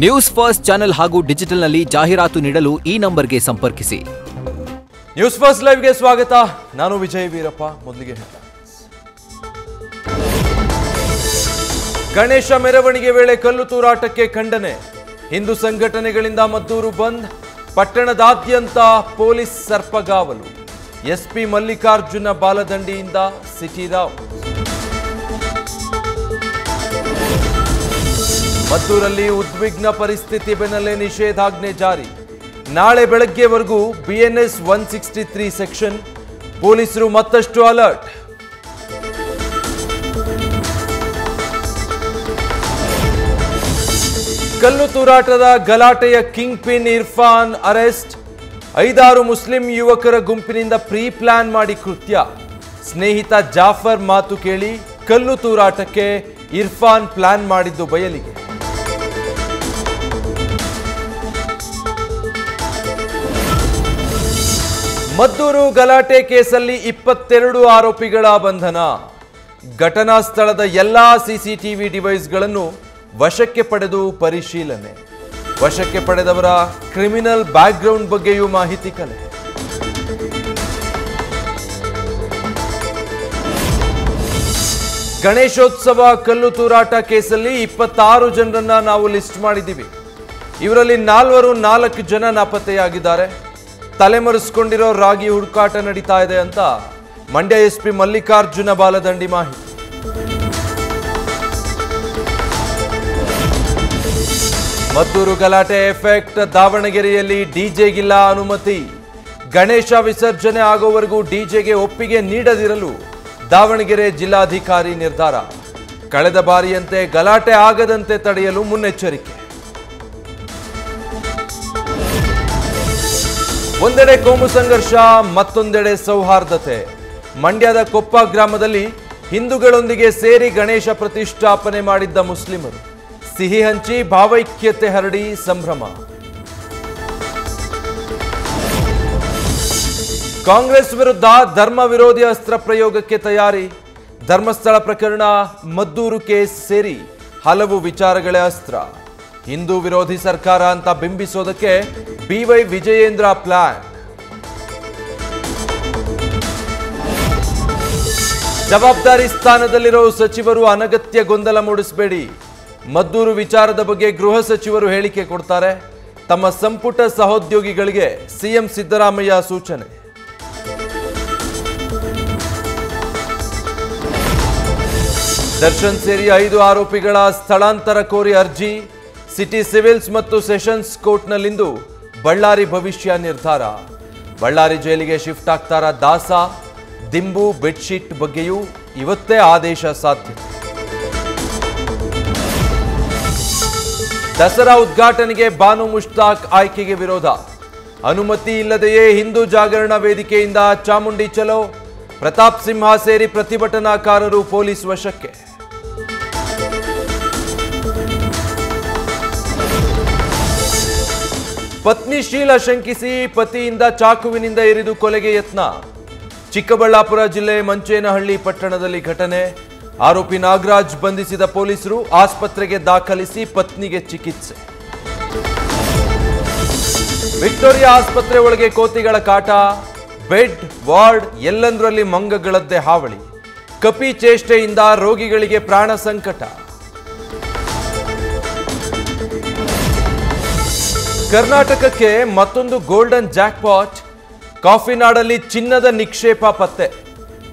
News first channel ಹಾಗೂ ಡಿಜಿಟಲ್ನಲ್ಲಿ ಜಾಹೀರಾತು ನೀಡಲು ಈ ನಂಬರ್ಗೆ ಸಂಪರ್ಕಿಸಿ. ನ್ಯೂಸ್ ಫಸ್ಟ್ ಲೈವ್ಗೆ ಸ್ವಾಗತ. ನಾನು ವಿಜಯ್ ವೀರಪ್ಪ. ಮೊದಲಿಗೆ ಗಣೇಶ ಮೆರವಣಿಗೆ ವೇಳೆ ಕಲ್ಲು ತೂರಾಟಕ್ಕೆ ಖಂಡನೆ. ಹಿಂದೂ ಸಂಘಟನೆಗಳಿಂದ ಮದ್ದೂರು ಬಂದ್. ಪಟ್ಟಣದಾದ್ಯಂತ ಪೊಲೀಸ್ ಸರ್ಪಗಾವಲು. ಎಸ್ಪಿ ಮಲ್ಲಿಕಾರ್ಜುನ ಬಾಲದಂಡಿಯಿಂದ ಸಿಟಿ ರಾವ್. ಮದ್ದೂರಲ್ಲಿ ಉದ್ವಿಗ್ನ ಪರಿಸ್ಥಿತಿ ಬೆನ್ನಲ್ಲೇ ನಿಷೇಧಾಜ್ಞೆ ಜಾರಿ. ನಾಳೆ ಬೆಳಗ್ಗೆವರೆಗೂ BNS 163 ಸೆಕ್ಷನ್. ಪೊಲೀಸರು ಮತ್ತಷ್ಟು ಅಲರ್ಟ್. ಕಲ್ಲು ತೂರಾಟದ ಗಲಾಟೆಯ kingpin Irfan arrest. 5-6 Muslim ಯುವಕರ ಗುಂಪಿನಿಂದ ಪ್ರೀ ಪ್ಲಾನ್ ಮಾಡಿ ಕೃತ್ಯ. ಸ್ನೇಹಿತ ಜಾಫರ್ ಮಾತು ಕೇಳಿ ಕಲ್ಲು ತೂರಾಟಕ್ಕೆ ಇರ್ಫಾನ್ ಪ್ಲಾನ್ ಮಾಡಿದ್ದು ಬಯಲಿಗೆ. ಮದ್ದೂರು ಗಲಾಟೆ ಕೇಸಲ್ಲಿ 22 ಆರೋಪಿಗಳ ಬಂಧನ. ಘಟನಾ ಸ್ಥಳದ ಎಲ್ಲಾ ಸಿಸಿಟಿವಿ ಡಿವೈಸ್ಗಳನ್ನು ವಶಕ್ಕೆ ಪಡೆದು ಪರಿಶೀಲನೆ. ವಶಕ್ಕೆ ಪಡೆದವರ ಕ್ರಿಮಿನಲ್ ಬ್ಯಾಕ್ಗ್ರೌಂಡ್ ಬಗ್ಗೆಯೂ ಮಾಹಿತಿ ಕಲೆ. ಗಣೇಶೋತ್ಸವ ಕಲ್ಲು ತೂರಾಟ ಕೇಸಲ್ಲಿ 26 ಜನರನ್ನ ನಾವು ಲಿಸ್ಟ್ ಮಾಡಿದ್ದೀವಿ. ಇವರಲ್ಲಿ 4 ಜನ ನಾಪತ್ತೆಯಾಗಿದ್ದಾರೆ. ತಲೆಮರೆಸಿಕೊಂಡಿರೋ ರಾಗಿ ಹುಡುಕಾಟ ನಡೀತಾ ಇದೆ ಅಂತ ಮಂಡ್ಯ ಎಸ್ಪಿ ಮಲ್ಲಿಕಾರ್ಜುನ ಬಾಲದಂಡಿ ಮಾಹಿತಿ. ಮದ್ದೂರು ಗಲಾಟೆ ಎಫೆಕ್ಟ್. ದಾವಣಗೆರೆಯಲ್ಲಿ ಡಿಜೆಗಿಲ್ಲ ಅನುಮತಿ. ಗಣೇಶ ವಿಸರ್ಜನೆ ಆಗೋವರೆಗೂ ಡಿಜೆಗೆ ಒಪ್ಪಿಗೆ ನೀಡದಿರಲು ದಾವಣಗೆರೆ ಜಿಲ್ಲಾಧಿಕಾರಿ ನಿರ್ಧಾರ. ಕಳೆದ ಬಾರಿಯಂತೆ ಗಲಾಟೆ ಆಗದಂತೆ ತಡೆಯಲು ಮುನ್ನೆಚ್ಚರಿಕೆ. ಒಂದೆಡೆ ಕೋಮು ಸಂಘರ್ಷ, ಮತ್ತೊಂದೆಡೆ ಸೌಹಾರ್ದತೆ. ಮಂಡ್ಯದ ಕೊಪ್ಪ ಗ್ರಾಮದಲ್ಲಿ ಹಿಂದೂಗಳೊಂದಿಗೆ ಸೇರಿ ಗಣೇಶ ಪ್ರತಿಷ್ಠಾಪನೆ ಮಾಡಿದ್ದ ಮುಸ್ಲಿಮರು ಸಿಹಿ ಹಂಚಿ ಭಾವೈಕ್ಯತೆ ಹರಡಿ ಸಂಭ್ರಮ. ಕಾಂಗ್ರೆಸ್ ವಿರುದ್ಧ ಧರ್ಮ ವಿರೋಧಿ ಅಸ್ತ್ರ ಪ್ರಯೋಗಕ್ಕೆ ತಯಾರಿ. ಧರ್ಮಸ್ಥಳ ಪ್ರಕರಣ, ಮದ್ದೂರು ಕೇಸ್ ಸೇರಿ ಹಲವು ವಿಚಾರಗಳೇ ಅಸ್ತ್ರ. ಹಿಂದೂ ವಿರೋಧಿ ಸರ್ಕಾರ ಅಂತ ಬಿಂಬಿಸೋದಕ್ಕೆ BY ವಿಜಯೇಂದ್ರ ಪ್ಲಾನ್. ಜವಾಬ್ದಾರಿ ಸ್ಥಾನದಲ್ಲಿರೋ ಸಚಿವರು ಅನಗತ್ಯ ಗೊಂದಲ ಮೂಡಿಸಬೇಡಿ. ಮದ್ದೂರು ವಿಚಾರದ ಬಗ್ಗೆ ಗೃಹ ಸಚಿವರು ಹೇಳಿಕೆ ಕೊಡ್ತಾರೆ. ತಮ್ಮ ಸಂಪುಟ ಸಹೋದ್ಯೋಗಿಗಳಿಗೆ ಸಿಎಂ ಸಿದ್ದರಾಮಯ್ಯ ಸೂಚನೆ. ದರ್ಶನ್ ಸೇರಿ 5 ಆರೋಪಿಗಳ ಸ್ಥಳಾಂತರ ಕೋರಿ ಅರ್ಜಿ. ಸಿಟಿ ಸಿವಿಲ್ಸ್ ಮತ್ತು ಸೆಷನ್ಸ್ ಕೋರ್ಟ್ನಲ್ಲಿಂದು ಬಳ್ಳಾರಿ ಭವಿಷ್ಯ ನಿರ್ಧಾರ. ಬಳ್ಳಾರಿ ಜೈಲಿಗೆ ಶಿಫ್ಟ್ ಆಗ್ತಾರ ದಾಸ. ದಿಂಬು ಬೆಡ್ಶೀಟ್ ಬಗ್ಗೆಯೂ ಇವತ್ತೇ ಆದೇಶ ಸಾಧ್ಯ. ದಸರಾ ಉದ್ಘಾಟನೆಗೆ ಬಾನು ಮುಷ್ತಾಕ್ ಆಯ್ಕೆಗೆ ವಿರೋಧ. ಅನುಮತಿ ಇಲ್ಲದೆಯೇ ಹಿಂದೂ ಜಾಗರಣ ವೇದಿಕೆಯಿಂದ ಚಾಮುಂಡಿ ಚಲೋ. ಪ್ರತಾಪ್ ಸಿಂಹ ಸೇರಿ ಪ್ರತಿಭಟನಾಕಾರರು ಪೊಲೀಸ್ ವಶಕ್ಕೆ. ಪತ್ನಿ ಶೀಲ ಶಂಕಿಸಿ ಪತಿಯಿಂದ ಚಾಕುವಿನಿಂದ ಇರಿದು ಕೊಲೆಗೆ ಯತ್ನ. ಚಿಕ್ಕಬಳ್ಳಾಪುರ ಜಿಲ್ಲೆ ಮಂಚೇನಹಳ್ಳಿ ಪಟ್ಟಣದಲ್ಲಿ ಘಟನೆ. ಆರೋಪಿ ನಾಗರಾಜ್ ಬಂಧಿಸಿದ ಪೊಲೀಸರು ಆಸ್ಪತ್ರೆಗೆ ದಾಖಲಿಸಿ ಪತ್ನಿಗೆ ಚಿಕಿತ್ಸೆ. ವಿಕ್ಟೋರಿಯಾ ಆಸ್ಪತ್ರೆ ಒಳಗೆ ಕೋತಿಗಳ ಕಾಟ. ಬೆಡ್, ವಾರ್ಡ್ ಎಲ್ಲಂದರಲ್ಲಿ ಮಂಗಗಳದ್ದೇ ಹಾವಳಿ. ಕಪಿ ಚೇಷ್ಟೆಯಿಂದ ರೋಗಿಗಳಿಗೆ ಪ್ರಾಣ ಸಂಕಟ. ಕರ್ನಾಟಕಕ್ಕೆ ಮತ್ತೊಂದು ಗೋಲ್ಡನ್ ಜಾಕ್ಪಾಟ್. ಕಾಫಿನಾಡಲ್ಲಿ ಚಿನ್ನದ ನಿಕ್ಷೇಪ ಪತ್ತೆ.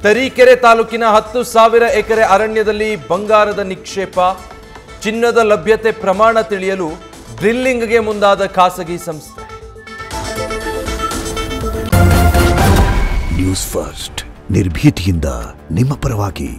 ತರೀಕೆರೆ ತಾಲೂಕಿನ 10,000 ಎಕರೆ ಅರಣ್ಯದಲ್ಲಿ ಬಂಗಾರದ ನಿಕ್ಷೇಪ. ಚಿನ್ನದ ಲಭ್ಯತೆ ಪ್ರಮಾಣ ತಿಳಿಯಲು ಡ್ರಿಲ್ಲಿಂಗ್ಗೆ ಮುಂದಾದ ಖಾಸಗಿ ಸಂಸ್ಥೆ. ನ್ಯೂಸ್ ಫಸ್ಟ್ ನಿರ್ಭೀತಿಯಿಂದ ನಿಮ್ಮ ಪರವಾಗಿ.